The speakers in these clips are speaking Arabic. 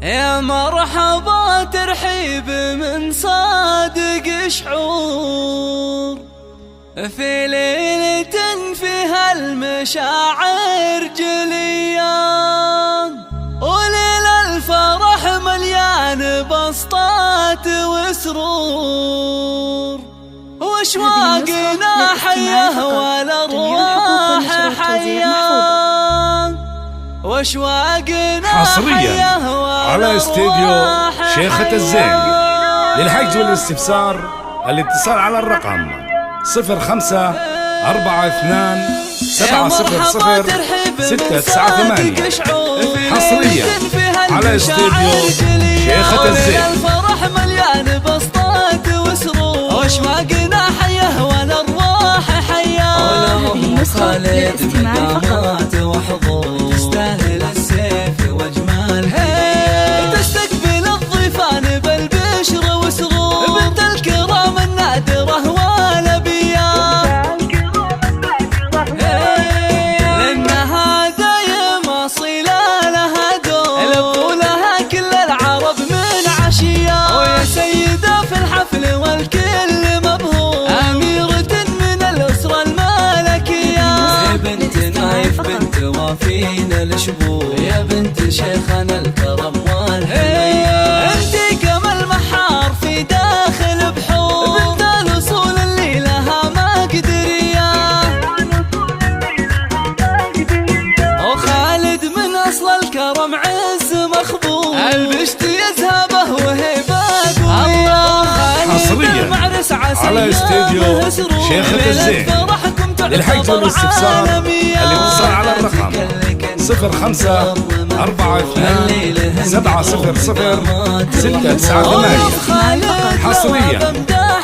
يا مرحبا ترحيب من صادق شعور في ليلة فيها المشاعر جليان، وليل الفرح مليان بسطات وسرور، واشواقنا حيه والارواح حيان، واشواقنا حصريا على استديو شيخة الزين. للحجز والاستفسار الاتصال على الرقم 0542700698. حصريا على استديو شيخة الزين. الفرح مليان بسطات وسرور، واشواقنا حيه والارواح حيان، خالد مقامات وحضور، تستاهل السيف واجمال هدية، تستقبل الضيفان بالبشر وسرور، بنت الكرام النادرة والابيات، لانها دايم اصيلة لها دور، لبوا لها كل العرب من عشية، ويا سيدة في الحفل والكل مبهور، أميرة من الأسرة الملكية، يا بنت نايف بنت وافين الشبور، يا بنت شيخنا الكرم والحنية، انتي كمال محار في داخل بحور، بنت الأصول اللي لها مقدرية، وخالد من أصل الكرم عز مخبور، البشت يذهبه وهيبات وياه، حصريا على استديو شيخة الزين. للحجز والاستفسار الاتصال على الرقم 0542700698. حصريا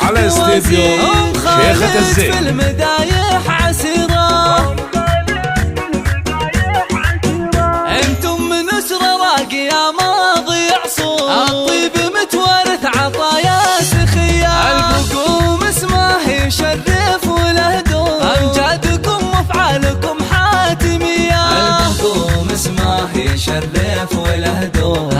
على استديو شيخة الزين. في المدايح عسيرة، انتم من اسرة راقية ماضي عصور، الطيب متوارث عطايا سخية، البقوم اسمه يشرف وله دور، امجادكم وافعالكم حاتمية، البقوم اسمه يشرف وله دور.